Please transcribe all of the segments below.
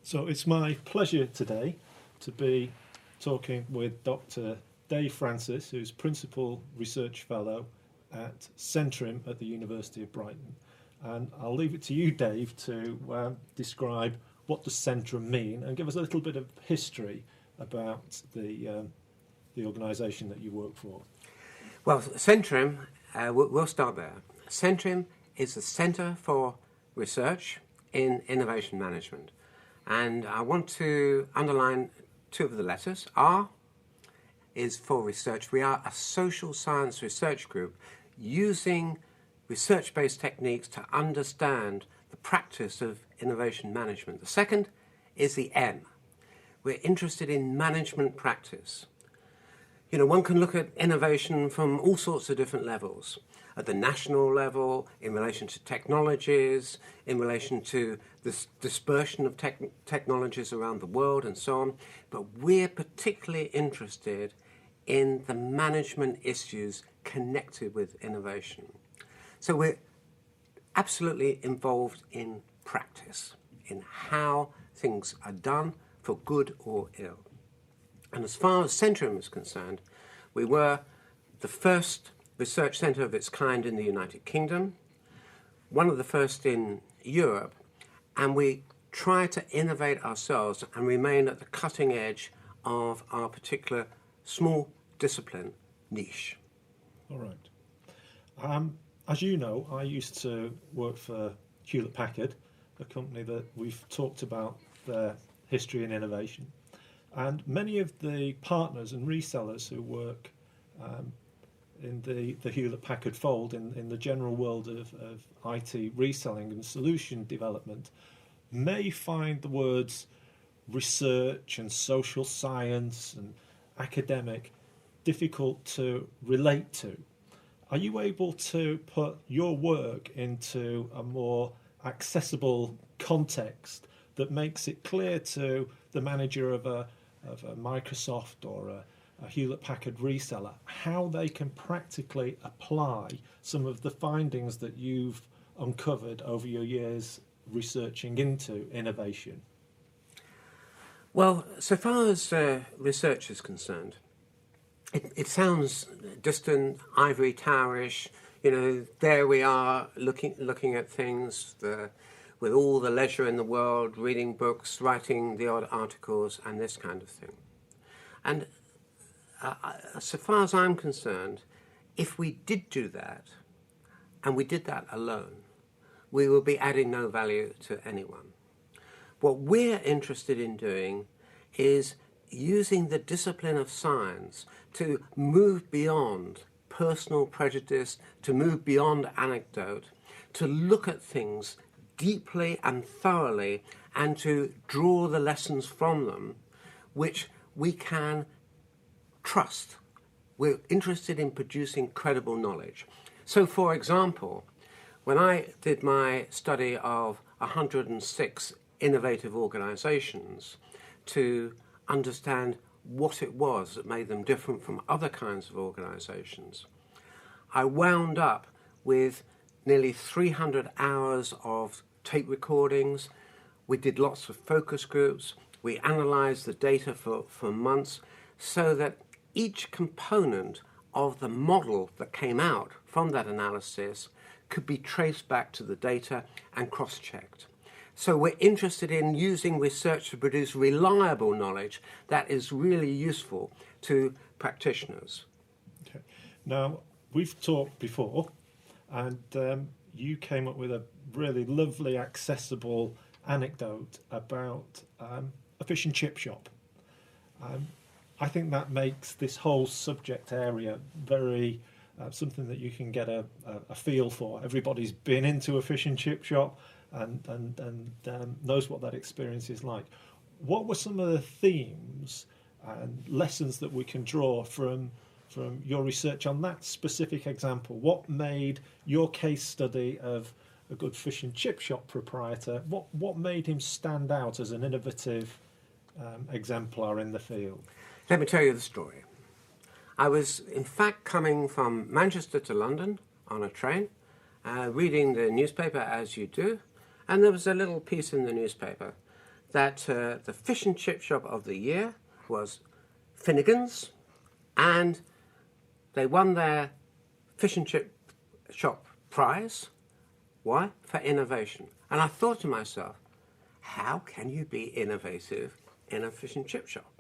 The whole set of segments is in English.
So it's my pleasure today to be talking with Dr. Dave Francis, who's Principal Research Fellow at Centrim at the University of Brighton. And I'll leave it to you, Dave, to describe what does Centrim mean and give us a little bit of history about the organisation that you work for. Well, Centrim, we'll start there. Centrim is the Centre for Research in Innovation Management. And I want to underline two of the letters. R is for research. We are a social science research group using research-based techniques to understand the practice of innovation management. The second is the M. We're interested in management practice. You know, one can look at innovation from all sorts of different levels. At the national level, in relation to technologies, in relation to the dispersion of technologies around the world and so on. But we're particularly interested in the management issues connected with innovation. So we're absolutely involved in practice, in how things are done for good or ill. And as far as Centrim is concerned, we were the first research centre of its kind in the United Kingdom, one of the first in Europe, and we try to innovate ourselves and remain at the cutting edge of our particular small discipline niche. All right. As you know, I used to work for Hewlett-Packard, a company that we've talked about their history and innovation. And many of the partners and resellers who work in the Hewlett-Packard fold, in the general world of IT reselling and solution development, may find the words research and social science and academic difficult to relate to. Are you able to put your work into a more accessible context that makes it clear to the manager of a Microsoft or a Hewlett-Packard reseller how they can practically apply some of the findings that you've uncovered over your years researching into innovation? Well, so far as research is concerned, it sounds distant, ivory towerish. You know, there we are looking at things with all the leisure in the world, reading books, writing the odd articles, and this kind of thing. And so far as I'm concerned, if we did do that, and we did that alone, we will be adding no value to anyone. What we're interested in doing is using the discipline of science to move beyond personal prejudice, to move beyond anecdote, to look at things deeply and thoroughly, and to draw the lessons from them, which we can trust. We're interested in producing credible knowledge. So, for example, when I did my study of 106 innovative organizations to understand what it was that made them different from other kinds of organizations, I wound up with nearly 300 hours of tape recordings. We did lots of focus groups. We analyzed the data for months so that each component of the model that came out from that analysis could be traced back to the data and cross-checked. So we're interested in using research to produce reliable knowledge that is really useful to practitioners. Okay. Now, we've talked before, and you came up with a really lovely, accessible anecdote about a fish and chip shop. I think that makes this whole subject area very something that you can get a feel for. Everybody's been into a fish and chip shop and knows what that experience is like. What were some of the themes and lessons that we can draw from your research on that specific example? What made your case study of a good fish and chip shop proprietor, what made him stand out as an innovative exemplar in the field? Let me tell you the story. I was, in fact, coming from Manchester to London on a train, reading the newspaper as you do, and there was a little piece in the newspaper that the fish and chip shop of the year was Finnegan's, and they won their fish and chip shop prize. Why? For innovation. And I thought to myself, how can you be innovative in a fish and chip shop?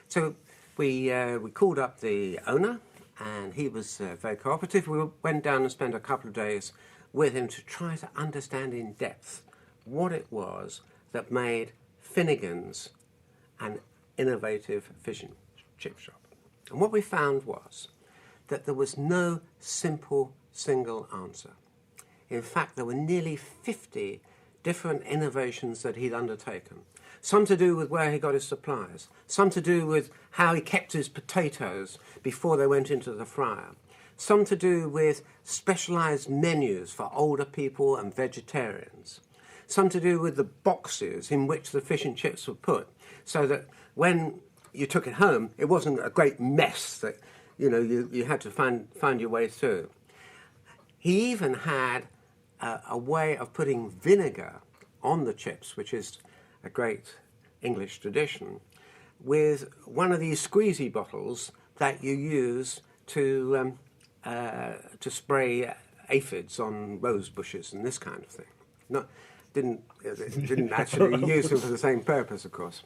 So we called up the owner, and he was very cooperative. We went down and spent a couple of days with him to try to understand in depth what it was that made Finnegan's an innovative fish and chip shop. And what we found was that there was no simple single answer. In fact, there were nearly 50 different innovations that he'd undertaken. Some to do with where he got his supplies, some to do with how he kept his potatoes before they went into the fryer, some to do with specialised menus for older people and vegetarians, some to do with the boxes in which the fish and chips were put, so that when you took it home, it wasn't a great mess that you had to find your way through. He even had a way of putting vinegar on the chips, which is a great English tradition, with one of these squeezy bottles that you use to spray aphids on rose bushes and this kind of thing. Didn't actually use them for the same purpose, of course.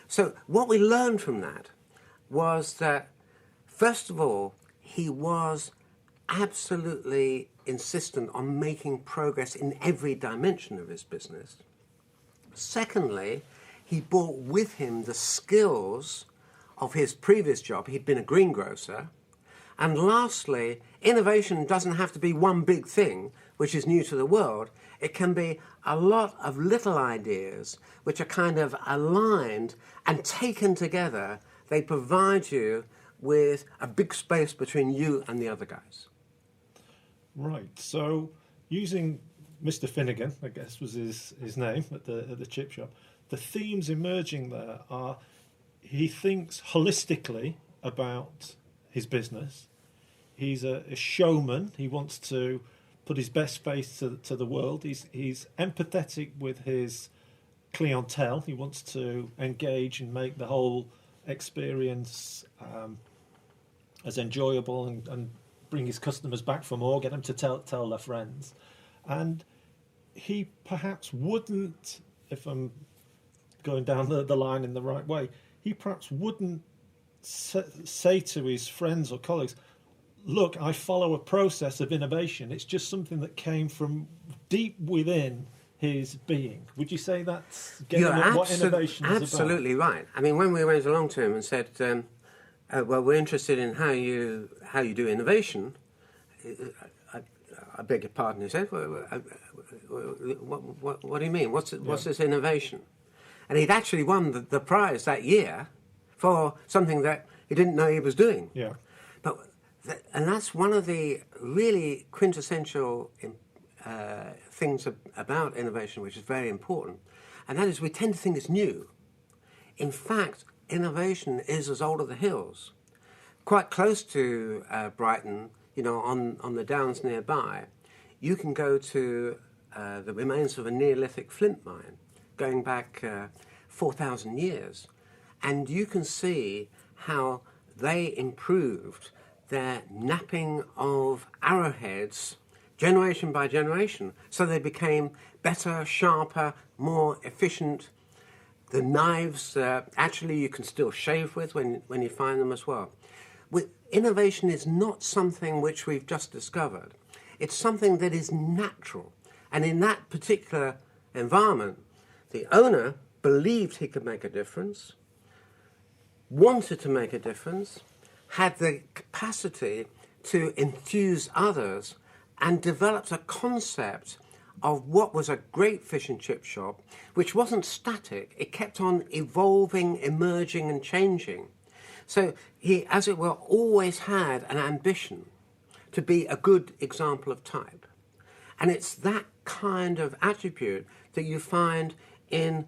So what we learned from that was that, first of all, he was absolutely insistent on making progress in every dimension of his business. Secondly, he brought with him the skills of his previous job. He'd been a greengrocer. And lastly, innovation doesn't have to be one big thing which is new to the world. It can be a lot of little ideas which are kind of aligned and taken together. They provide you with a big space between you and the other guys. Right. So using Mr. Finnegan, I guess was his name at the chip shop, the themes emerging there are he thinks holistically about his business. He's a showman. He wants to put his best face to the world. He's empathetic with his clientele. He wants to engage and make the whole experience as enjoyable and bring his customers back for more, get them to tell their friends. And he perhaps wouldn't, if I'm going down the line in the right way, he perhaps wouldn't say to his friends or colleagues, look, I follow a process of innovation. It's just something that came from deep within his being. Would you say that's what innovation is about? Absolutely right. I mean, when we went along to him and said, well, we're interested in how you do innovation, I beg your pardon, he said, what do you mean? What's this innovation? And he'd actually won the prize that year for something that he didn't know he was doing. Yeah. And that's one of the really quintessential things about innovation, which is very important. And that is we tend to think it's new. In fact, innovation is as old as the hills. Quite close to Brighton, on the downs nearby, you can go to the remains of a Neolithic flint mine going back 4,000 years. And you can see how they improved their knapping of arrowheads generation by generation. So they became better, sharper, more efficient. The knives, actually, you can still shave with when you find them as well. Innovation is not something which we've just discovered. It's something that is natural. And in that particular environment, the owner believed he could make a difference, wanted to make a difference, had the capacity to enthuse others, and developed a concept of what was a great fish and chip shop, which wasn't static. It kept on evolving, emerging, and changing. So he, as it were, always had an ambition to be a good example of type. And it's that kind of attribute that you find in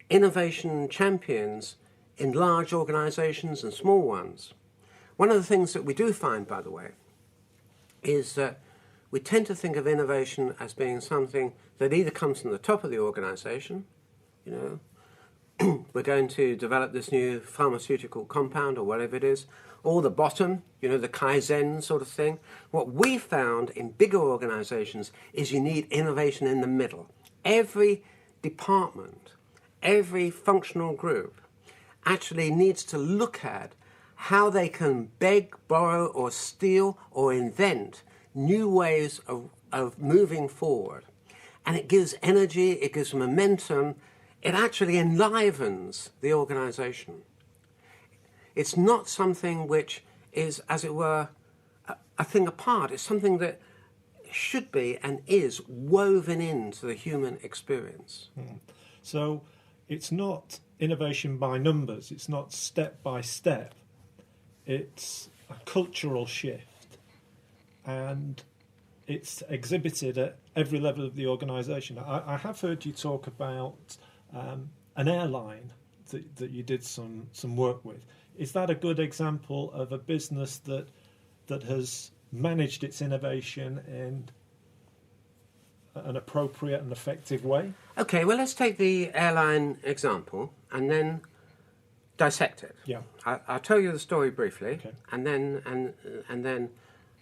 innovation champions in large organizations and small ones. One of the things that we do find, by the way, is that we tend to think of innovation as being something that either comes from the top of the organization you know, we're going to develop this new pharmaceutical compound or whatever it is, or the bottom, you know, the Kaizen sort of thing. What we found in bigger organizations is you need innovation in the middle. Every department, every functional group actually needs to look at how they can beg, borrow, or steal, or invent new ways of moving forward. And it gives energy, it gives momentum, it actually enlivens the organization. It's not something which is, as it were, a thing apart. It's something that should be and is woven into the human experience. So it's not innovation by numbers, it's not step by step, it's a cultural shift, and it's exhibited at every level of the organisation. I have heard you talk about an airline that you did some work with. Is that a good example of a business that has managed its innovation in an appropriate and effective way? Okay, well, let's take the airline example and then dissect it. Yeah. I'll tell you the story briefly, Okay. and then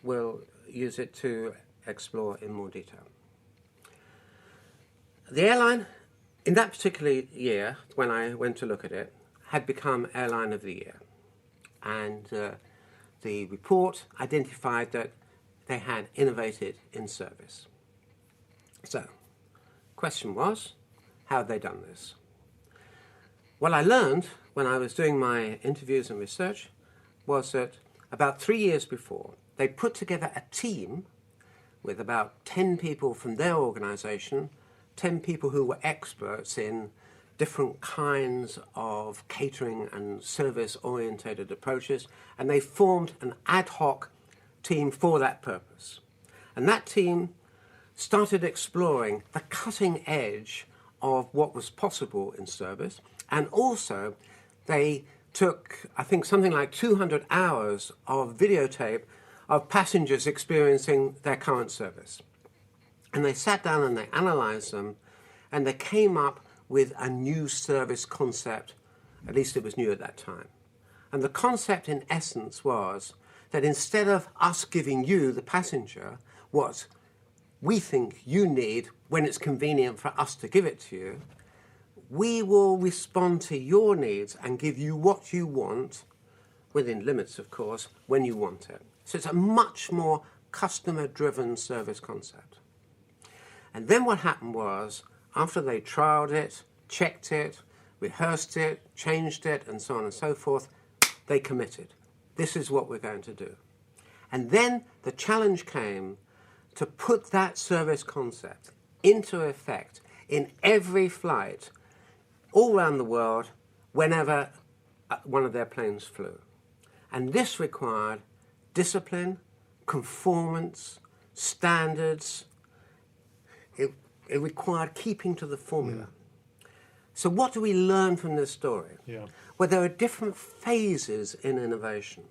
we'll use it to explore in more detail. The airline, in that particular year, when I went to look at it, had become Airline of the Year. And the report identified that they had innovated in service. So, question was, how had they done this? What I learned when I was doing my interviews and research was that about 3 years before, they put together a team with about 10 people from their organisation, 10 people who were experts in different kinds of catering and service-orientated approaches, and they formed an ad hoc team for that purpose. And that team started exploring the cutting edge of what was possible in service, and also they took, I think, something like 200 hours of videotape of passengers experiencing their current service. And they sat down and they analysed them, and they came up with a new service concept, at least it was new at that time. And the concept in essence was that instead of us giving you, the passenger, what we think you need when it's convenient for us to give it to you, we will respond to your needs and give you what you want, within limits of course, when you want it. So it's a much more customer-driven service concept. And then what happened was, after they trialled it, checked it, rehearsed it, changed it, and so on and so forth, they committed. This is what we're going to do. And then the challenge came to put that service concept into effect in every flight all around the world whenever one of their planes flew. And this required discipline, conformance, standards. It required keeping to the formula. Yeah. So what do we learn from this story? Yeah. Well, there are different phases in innovation.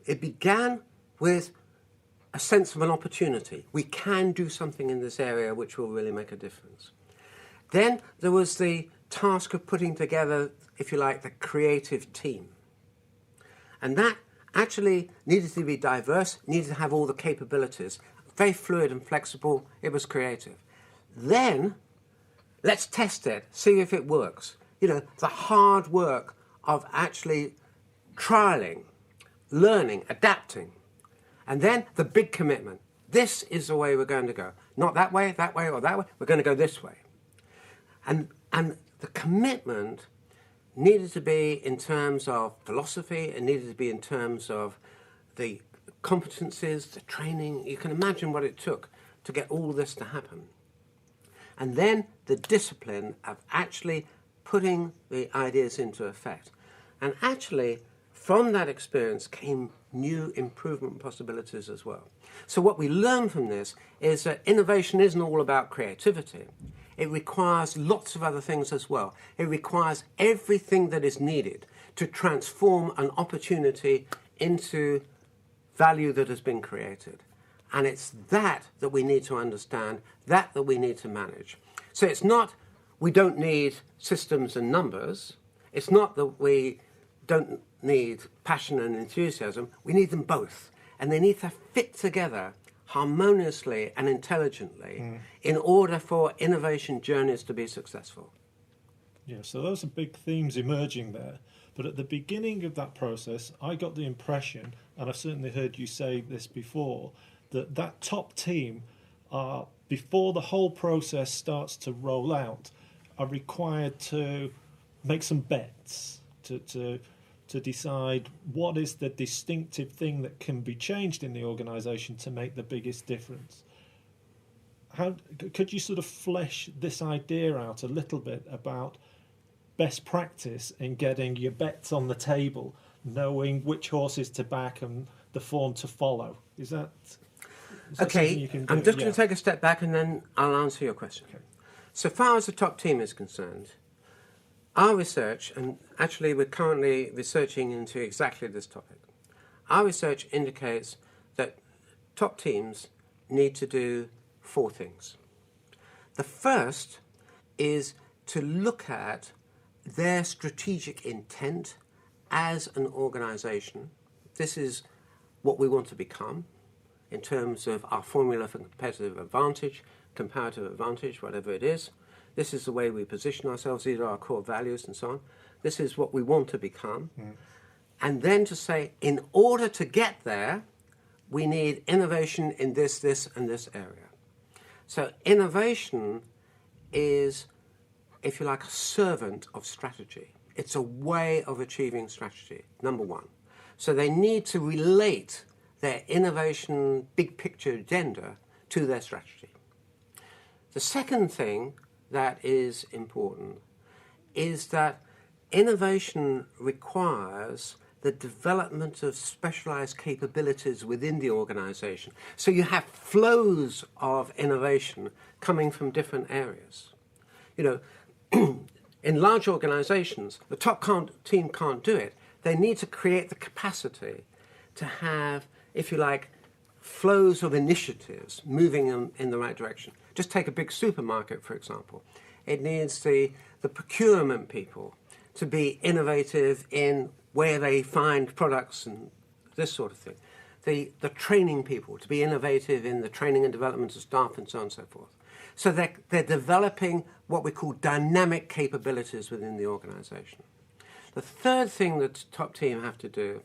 It began with a sense of an opportunity. We can do something in this area which will really make a difference. Then there was the task of putting together, if you like, the creative team. And that actually needed to be diverse, needed to have all the capabilities. Very fluid and flexible, it was creative. Then, let's test it, see if it works. You know, the hard work of actually trialing, learning, adapting. And then the big commitment. This is the way we're going to go. Not that way, or that way. We're going to go this way. And the commitment needed to be in terms of philosophy. It needed to be in terms of the competencies, the training. You can imagine what it took to get all this to happen. And then the discipline of actually putting the ideas into effect. And actually, from that experience came new improvement possibilities as well. So what we learn from this is that innovation isn't all about creativity. It requires lots of other things as well. It requires everything that is needed to transform an opportunity into value that has been created. And it's that we need to understand, that we need to manage. So it's not we don't need systems and numbers. It's not that we don't need passion and enthusiasm. We need them both. And they need to fit together harmoniously and intelligently in order for innovation journeys to be successful. Yeah, so those are big themes emerging there. But at the beginning of that process, I got the impression, and I've certainly heard you say this before, that that top team are, before the whole process starts to roll out, are required to make some bets, to decide what is the distinctive thing that can be changed in the organisation to make the biggest difference. How could you sort of flesh this idea out a little bit about best practice in getting your bets on the table, knowing which horses to back and the form to follow? Is that okay? Something you can do? I'm just going to take a step back and then I'll answer your question. Okay. So far as the top team is concerned, our research, and actually we're currently researching into exactly this topic, our research indicates that top teams need to do 4 things. The first is to look at their strategic intent as an organisation. This is what we want to become in terms of our formula for competitive advantage, comparative advantage, whatever it is. This is the way we position ourselves. These are our core values and so on. This is what we want to become. And then to say, in order to get there, we need innovation in this, this, and this area. So innovation is, if you like, a servant of strategy. It's a way of achieving strategy, number one. So they need to relate their innovation big picture agenda to their strategy. The second thing that is important is that innovation requires the development of specialized capabilities within the organization. So you have flows of innovation coming from different areas. You know, in large organizations, the top team can't do it. They need to create the capacity to have, if you like, flows of initiatives moving in the right direction. Just take a big supermarket, for example. It needs the procurement people to be innovative in where they find products and this sort of thing. The training people to be innovative in the training and development of staff and so on and so forth. So they're developing what we call dynamic capabilities within the organization. The third thing that the top team have to do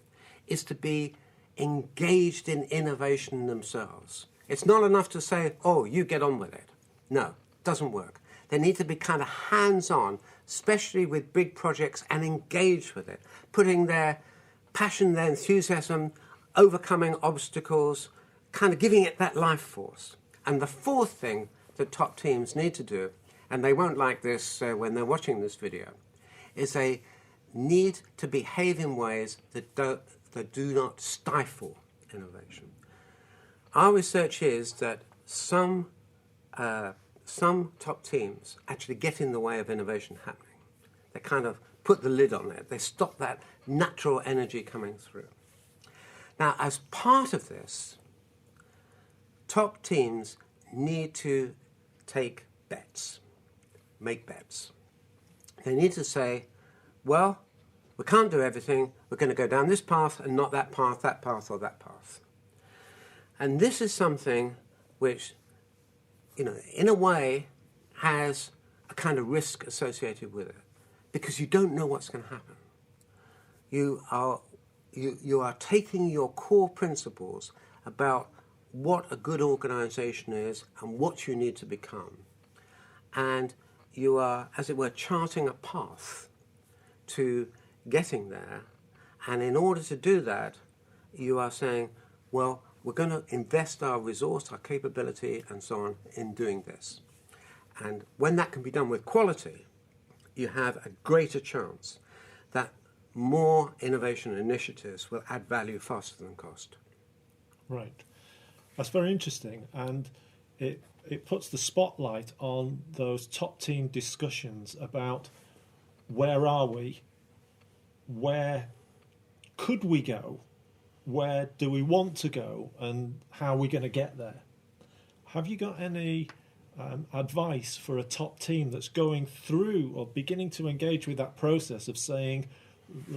is to be engaged in innovation themselves. It's not enough to say, oh, you get on with it. No, it doesn't work. They need to be kind of hands-on, especially with big projects, and engaged with it, putting their passion, their enthusiasm, overcoming obstacles, kind of giving it that life force. And the fourth thing that top teams need to do, and they won't like this when they're watching this video, is they need to behave in ways that do not stifle innovation. Our research is that some top teams actually get in the way of innovation happening. They kind of put the lid on it. They stop that natural energy coming through. Now, as part of this, top teams need to take bets, make bets. They need to say, well, we can't do everything. We're going to go down this path and not that path, or that path. And this is something which, you know, in a way has a kind of risk associated with it, because you don't know what's going to happen. You are taking your core principles about what a good organization is and what you need to become, and you are, as it were, charting a path to getting there. And in order to do that, you are saying, well, we're going to invest our resource, our capability, and so on in doing this. And when that can be done with quality, you have a greater chance that more innovation initiatives will add value faster than cost. Right. That's very interesting, and it puts the spotlight on those top team discussions about where are we, where could we go, where do we want to go, and how are we going to get there. Have you got any advice for a top team that's going through or beginning to engage with that process of saying,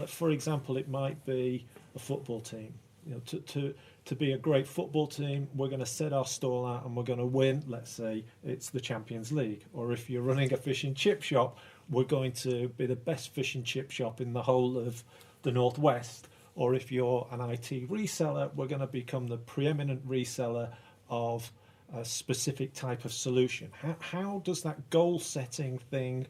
for example, it might be a football team. You know, to be a great football team, we're going to set our stall out and we're going to win. Let's say it's the Champions League. Or if you're running a fish and chip shop, we're going to be the best fish and chip shop in the whole of the Northwest. Or if you're an IT reseller, we're going to become the preeminent reseller of a specific type of solution. How does that goal setting thing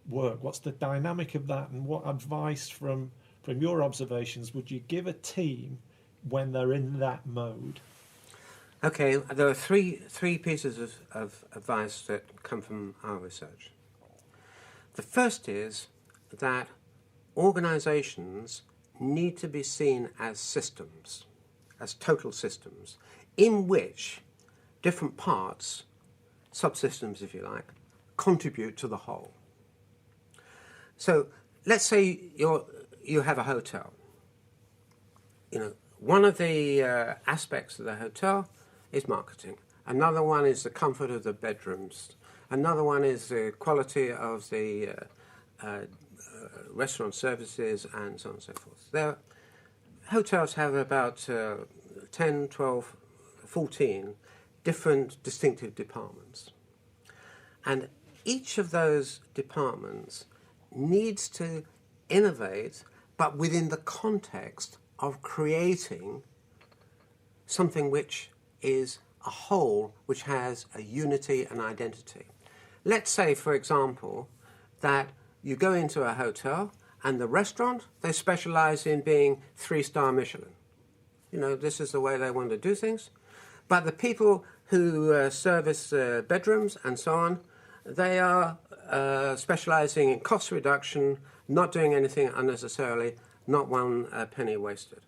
work? What's the dynamic of that, and what advice from your observations would you give a team when they're in that mode? Okay, there are three pieces of advice that come from our research. The first is that organizations need to be seen as systems, as total systems, in which different parts, subsystems if you like, contribute to the whole. So let's say you have a hotel. You know, one of the aspects of the hotel is marketing. Another one is the comfort of the bedrooms. Another one is the quality of the restaurant services, and so on and so forth. Hotels have about 10, 12, 14 different distinctive departments. And each of those departments needs to innovate, but within the context of creating something which is a whole, which has a unity and identity. Let's say, for example, that you go into a hotel and the restaurant, they specialize in being 3-star Michelin. You know, this is the way they want to do things. But the people who service bedrooms and so on, they are specializing in cost reduction, not doing anything unnecessarily, not one penny wasted.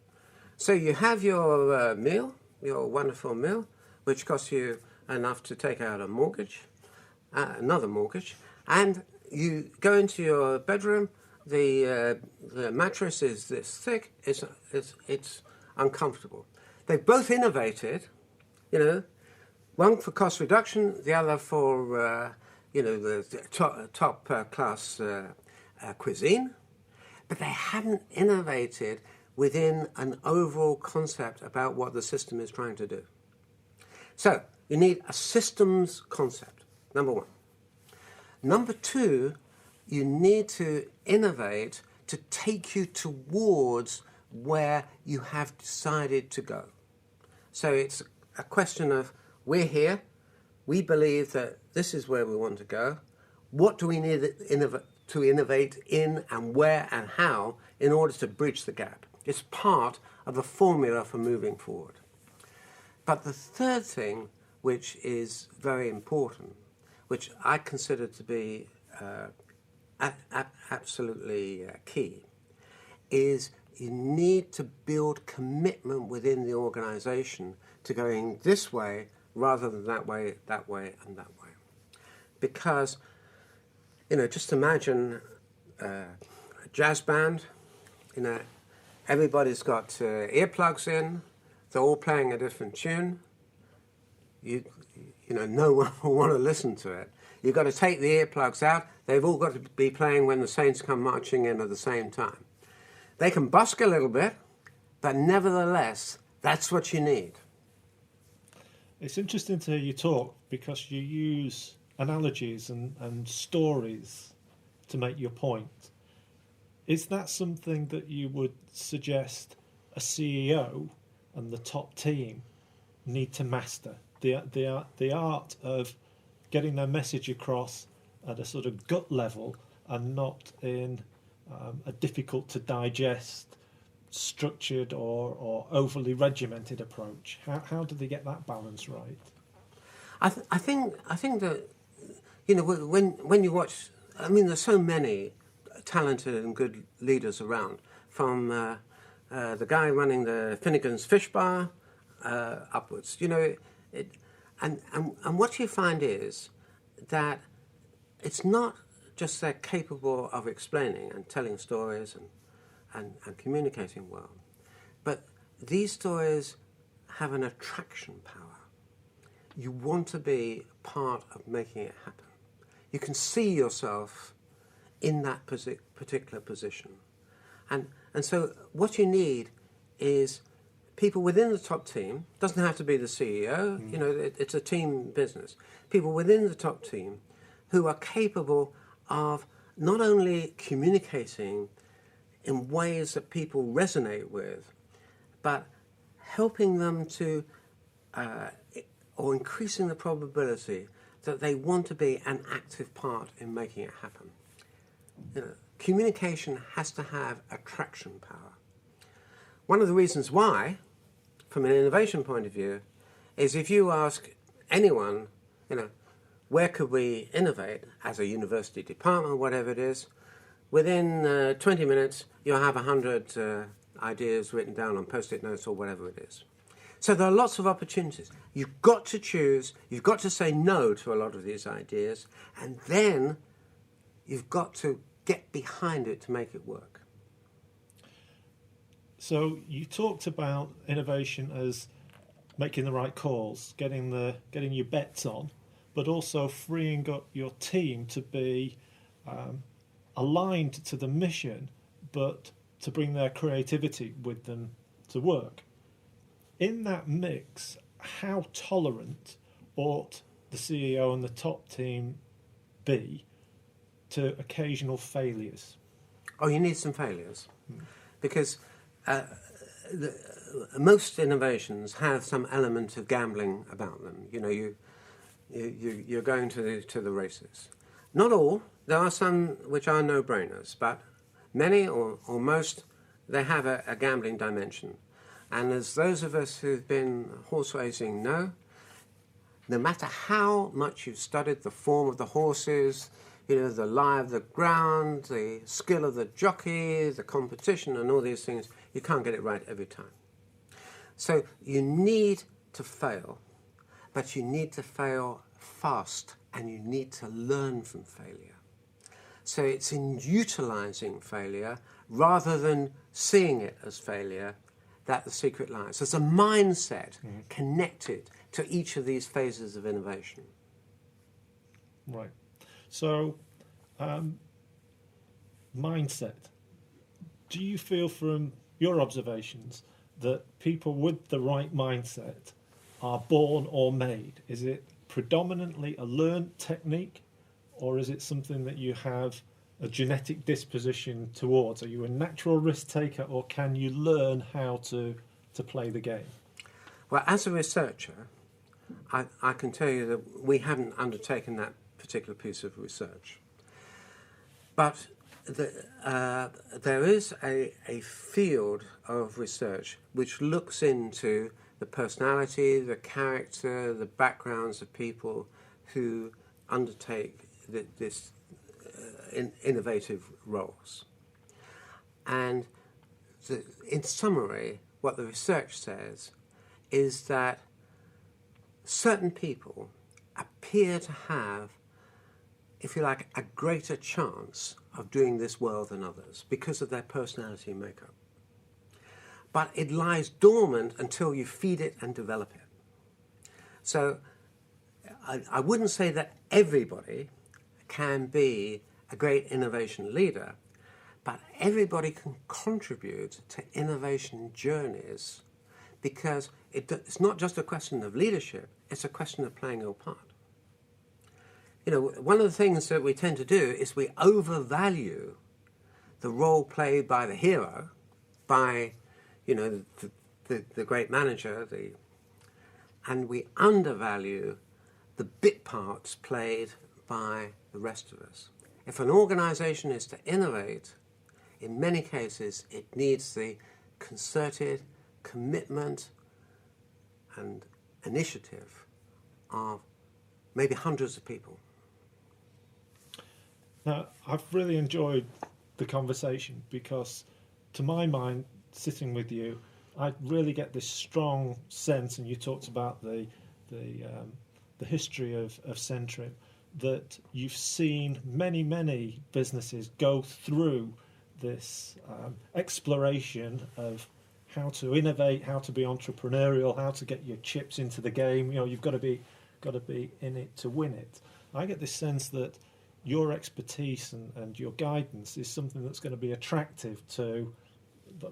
So you have your meal, your wonderful meal, which costs you enough to take out a mortgage, another mortgage, and you go into your bedroom. The mattress is this thick. It's uncomfortable. They've both innovated, you know, one for cost reduction, the other for the top class cuisine, but they haven't innovated within an overall concept about what the system is trying to do. So you need a systems concept, number one. Number two, you need to innovate to take you towards where you have decided to go. So it's a question of, we're here, we believe that this is where we want to go. What do we need to innovate in, and where and how, in order to bridge the gap? It's part of the formula for moving forward. But the third thing, which is very important, which I consider to be absolutely key, is you need to build commitment within the organization to going this way rather than that way, and that way. Because, you know, just imagine a jazz band, you know, everybody's got earplugs in, they're all playing a different tune. You know, no one will want to listen to it. You've got to take the earplugs out. They've all got to be playing when the Saints come marching in at the same time. They can busk a little bit, but nevertheless, that's what you need. It's interesting to hear you talk, because you use analogies and stories to make your point. Is that something that you would suggest a CEO and the top team need to master? The art of getting their message across at a sort of gut level, and not in a difficult to digest, structured or overly regimented approach. How do they get that balance right? I think that, you know, when you watch, I mean, there's so many talented and good leaders around, from the guy running the Finnegan's Fish Bar upwards. You know, and what you find is that it's not just they're capable of explaining and telling stories and communicating well, but these stories have an attraction power. you want to be part of making it happen. You can see yourself in that particular position. And so what you need is people within the top team. Doesn't have to be the CEO. You know, it's a team business. People within the top team who are capable of not only communicating in ways that people resonate with, but helping them to, or increasing the probability that they want to be an active part in making it happen. You know, communication has to have attraction power. One of the reasons why, from an innovation point of view, is if you ask anyone, you know, where could we innovate as a university department, whatever it is, within 20 minutes you'll have 100 ideas written down on post-it notes or whatever it is. So there are lots of opportunities. You've got to choose, you've got to say no to a lot of these ideas, and then you've got to get behind it to make it work. So you talked about innovation as making the right calls, getting your bets on, but also freeing up your team to be aligned to the mission, but to bring their creativity with them to work. In that mix, how tolerant ought the CEO and the top team be to occasional failures? Oh, you need some failures. Because most innovations have some element of gambling about them. You know, you're going to the races. Not all. There are some which are no-brainers, but many or most, they have a gambling dimension. And as those of us who've been horse racing know, no matter how much you've studied the form of the horses, you know, the lie of the ground, the skill of the jockey, the competition and all these things, you can't get it right every time. So you need to fail, but you need to fail fast and you need to learn from failure. So it's in utilizing failure rather than seeing it as failure that the secret lies. There's a mindset connected to each of these phases of innovation. Right. So, mindset. Do you feel from your observations that people with the right mindset are born or made? Is it predominantly a learned technique, or is it something that you have a genetic disposition towards? Are you a natural risk taker, or can you learn how to play the game? Well, as a researcher, I can tell you that we haven't undertaken that particular piece of research. But there is a field of research which looks into the personality, the character, the backgrounds of people who undertake this innovative roles. And in summary, what the research says is that certain people appear to have, if you like, a greater chance of doing this well than others because of their personality makeup. But it lies dormant until you feed it and develop it. So I wouldn't say that everybody can be a great innovation leader, but everybody can contribute to innovation journeys because it's not just a question of leadership, it's a question of playing your part. You know, one of the things that we tend to do is we overvalue the role played by the hero, by, you know, the great manager, and we undervalue the bit parts played by the rest of us. If an organization is to innovate, in many cases it needs the concerted commitment and initiative of maybe hundreds of people. Now, I've really enjoyed the conversation because, to my mind, sitting with you, I really get this strong sense, and you talked about the history of Centrim, that you've seen many businesses go through this exploration of how to innovate, how to be entrepreneurial, how to get your chips into the game. You know, you've got to be got to be in it to win it. I get this sense that your expertise and your guidance is something that's going to be attractive to,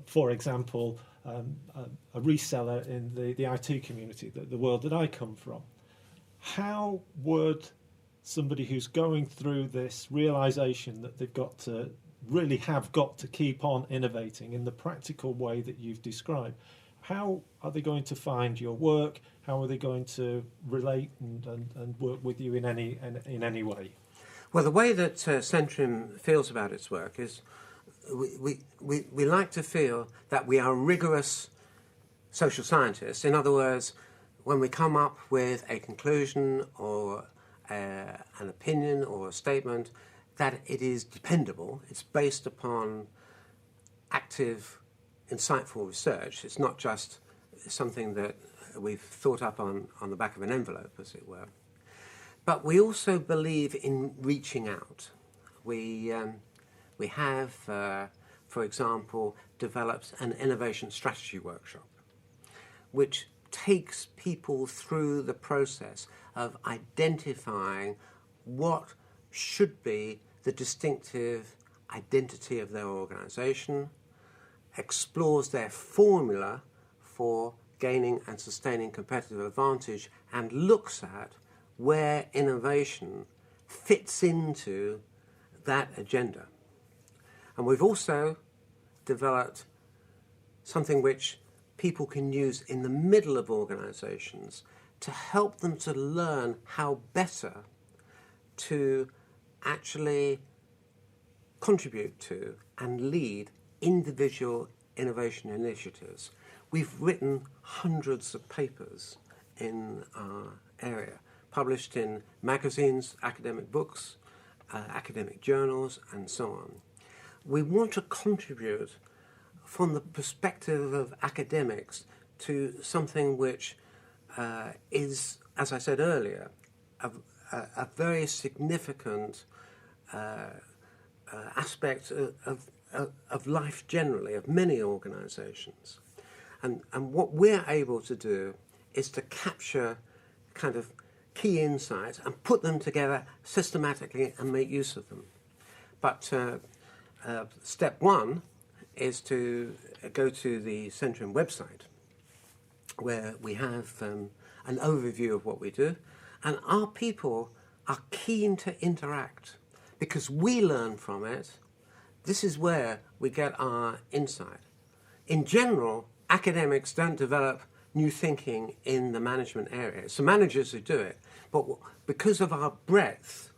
for example, a reseller in the IT community, the world that I come from. How would somebody who's going through this realization that they've got to really have got to keep on innovating in the practical way that you've described, how are they going to find your work? How are they going to relate and work with you in any way? Well, the way that Centrim feels about its work is we like to feel that we are rigorous social scientists. In other words, when we come up with a conclusion or an opinion or a statement, that it is dependable. It's based upon active, insightful research. It's not just something that we've thought up on the back of an envelope, as it were. But we also believe in reaching out. We have, for example, developed an innovation strategy workshop, which takes people through the process of identifying what should be the distinctive identity of their organisation, explores their formula for gaining and sustaining competitive advantage, and looks at where innovation fits into that agenda. And we've also developed something which people can use in the middle of organisations to help them to learn how better to actually contribute to and lead individual innovation initiatives. We've written hundreds of papers in our area, published in magazines, academic books, academic journals, and so on. We want to contribute from the perspective of academics to something which is, as I said earlier, a very significant aspect of life generally, of many organisations. And what we're able to do is to capture kind of key insights and put them together systematically and make use of them. But step one is to go to the Centrim website, where we have an overview of what we do, and our people are keen to interact because we learn from it. This is where we get our insight. In general, academics don't develop new thinking in the management area. It's the managers who do it. But because of our breadth,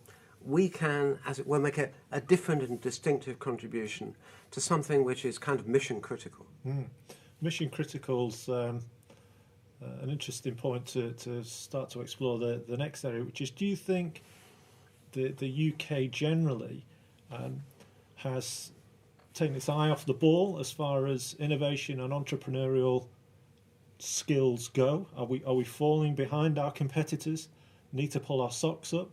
we can, as it were, make a different and distinctive contribution to something which is kind of mission critical. Mission critical's an interesting point to start to explore the next area, which is, do you think the UK generally has taken its eye off the ball as far as innovation and entrepreneurial skills go? Are we falling behind our competitors? Need to pull our socks up?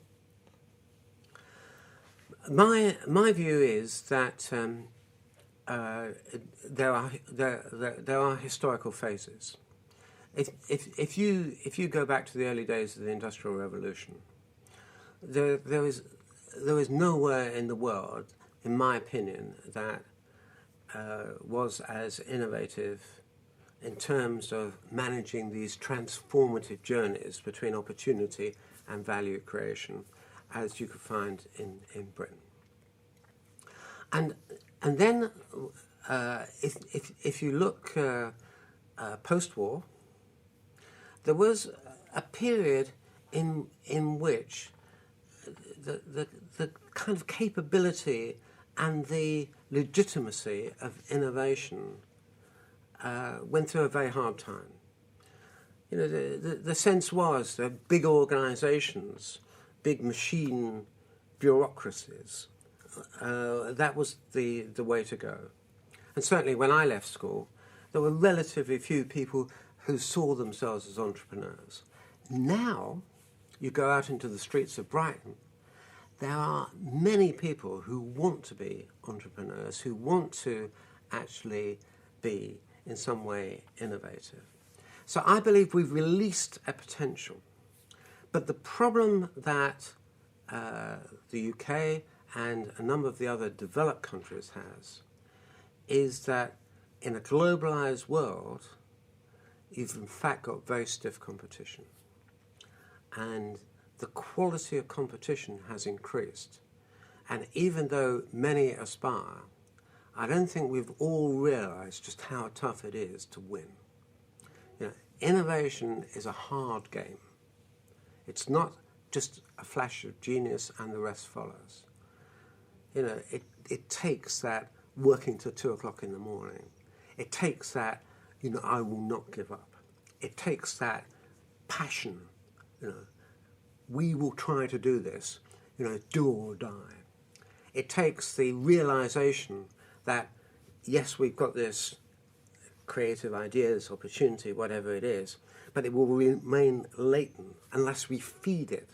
My view is that there are historical phases. If you go back to the early days of the Industrial Revolution, there is nowhere in the world, in my opinion, that was as innovative in terms of managing these transformative journeys between opportunity and value creation as you could find in Britain. And then if you look post-war, there was a period in which the kind of capability and the legitimacy of innovation went through a very hard time. You know, the sense was that big organisations, big machine bureaucracies, that was the way to go. And certainly when I left school, there were relatively few people who saw themselves as entrepreneurs. Now, you go out into the streets of Brighton, there are many people who want to be entrepreneurs, who want to actually be in some way innovative. So I believe we've released a potential. But the problem that the UK and a number of the other developed countries has is that in a globalized world, you've in fact got very stiff competition. And the quality of competition has increased. And even though many aspire, I don't think we've all realized just how tough it is to win. You know, innovation is a hard game. It's not just a flash of genius and the rest follows. You know, it takes that working till 2 o'clock in the morning. It takes that, you know, I will not give up. It takes that passion, you know, we will try to do this, you know, do or die. It takes the realization that, yes, we've got this creative idea, this opportunity, whatever it is, but it will remain latent unless we feed it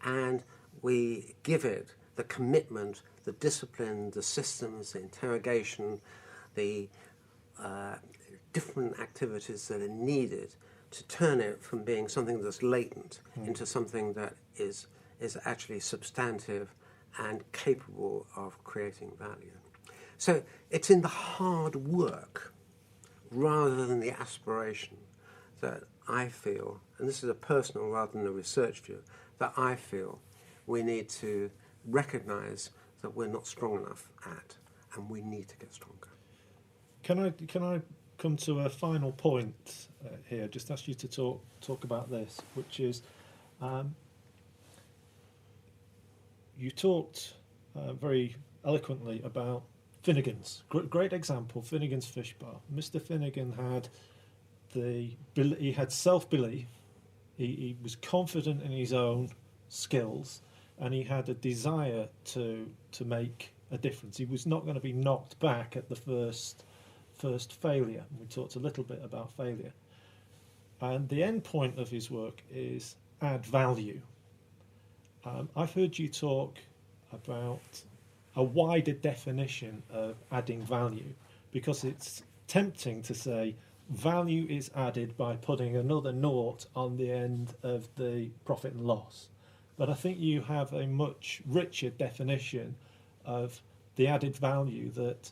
and we give it the commitment, the discipline, the systems, the interrogation, the different activities that are needed to turn it from being something that's latent into something that is actually substantive and capable of creating value. So it's in the hard work rather than the aspiration that I feel, and this is a personal rather than a research view, that I feel we need to recognize that we're not strong enough at, and we need to get stronger. Can I come to a final point here? Just ask you to talk about this, which is you talked very eloquently about Finnegan's. Great example, Finnegan's Fish Bar. Mr. Finnegan had he had self-belief. He was confident in his own skills, and he had a desire to make a difference. He was not going to be knocked back at the first failure. We talked a little bit about failure. And the end point of his work is add value. I've heard you talk about a wider definition of adding value, because it's tempting to say value is added by putting another naught on the end of the profit and loss. But I think you have a much richer definition of the added value that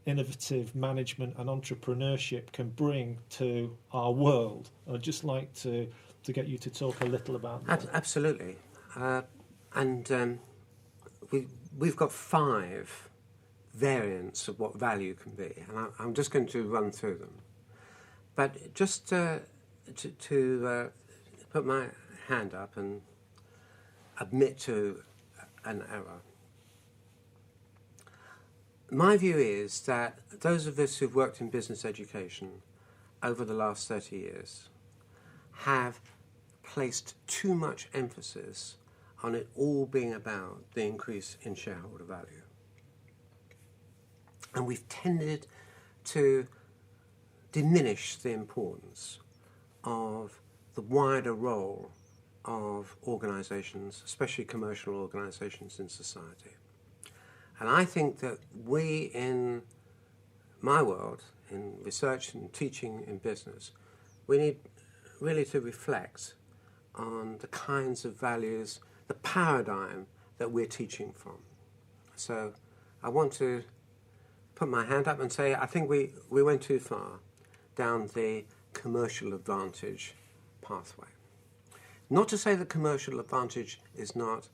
innovative management and entrepreneurship can bring to our world. I'd just like to get you to talk a little about that. Absolutely. We've got 5 variants of what value can be, and I'm just going to run through them. But just to put my hand up and admit to an error. My view is that those of us who've worked in business education over the last 30 years have placed too much emphasis on it all being about the increase in shareholder value. And we've tended to diminish the importance of the wider role of organisations, especially commercial organisations in society. And I think that we in my world, in research and teaching in business, we need really to reflect on the kinds of values, the paradigm that we're teaching from. So I want to put my hand up and say I think we went too far down the commercial advantage pathway. Not to say that commercial advantage is not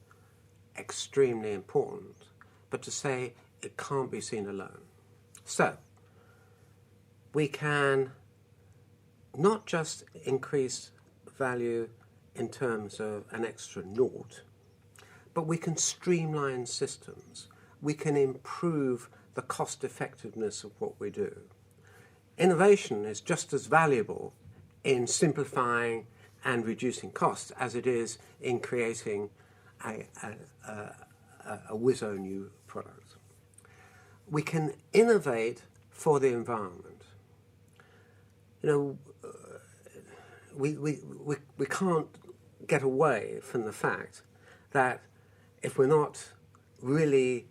extremely important, but to say it can't be seen alone. So, we can not just increase value in terms of an extra naught, but we can streamline systems. We can improve the cost effectiveness of what we do. Innovation is just as valuable in simplifying and reducing costs as it is in creating a whizzo new product. We can innovate for the environment. You know, we can't get away from the fact that if we're not really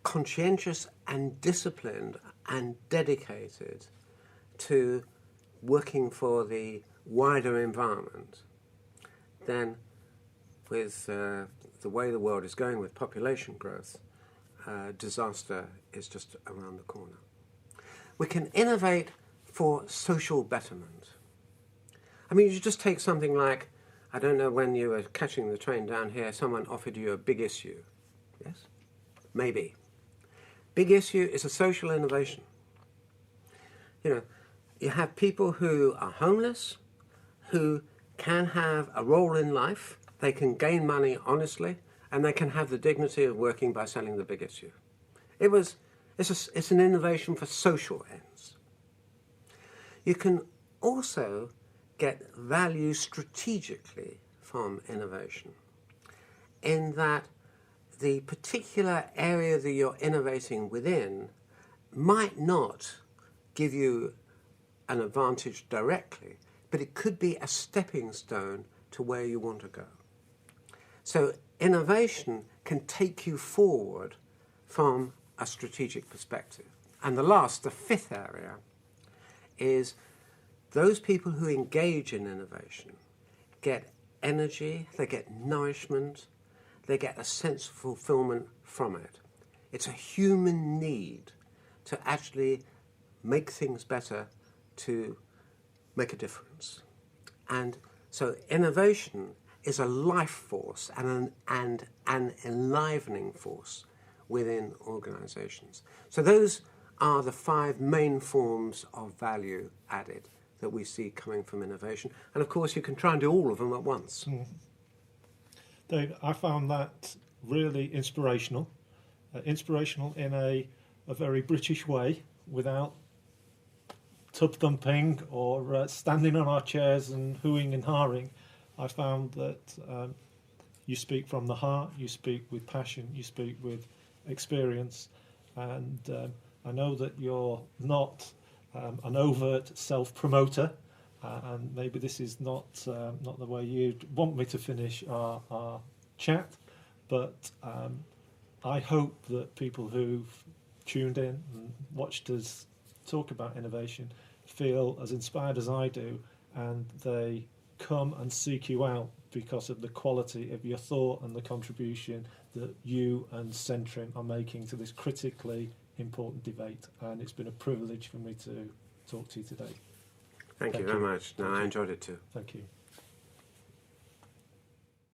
conscientious and disciplined and dedicated to working for the wider environment, then with the way the world is going with population growth, disaster is just around the corner. We can innovate for social betterment. I mean, you just take something like, I don't know, when you were catching the train down here, someone offered you a big issue. Yes? Maybe. Big issue is a social innovation. You know, you have people who are homeless, who can have a role in life, they can gain money honestly, and they can have the dignity of working by selling the big issue. It's an innovation for social ends. You can also get value strategically from innovation, in that the particular area that you're innovating within might not give you an advantage directly, but it could be a stepping stone to where you want to go. So innovation can take you forward from a strategic perspective. And the fifth area, is those people who engage in innovation get energy, they get nourishment, they get a sense of fulfillment from it. It's a human need to actually make things better, to make a difference. And so innovation is a life force and an enlivening force within organizations. So those are the 5 main forms of value added that we see coming from innovation. And of course, you can try and do all of them at once. Dave, I found that really inspirational. Inspirational in a very British way, without tub thumping or standing on our chairs and hooing and hawing. I found that you speak from the heart, you speak with passion, you speak with experience, and I know that you're not an overt self-promoter, and maybe this is not the way you'd want me to finish our chat, but I hope that people who've tuned in and watched us talk about innovation feel as inspired as I do, and they come and seek you out because of the quality of your thought and the contribution that you and Centrim are making to this critically important debate. And it's been a privilege for me to talk to you today. Thank you very much. No, I enjoyed it too. Thank you.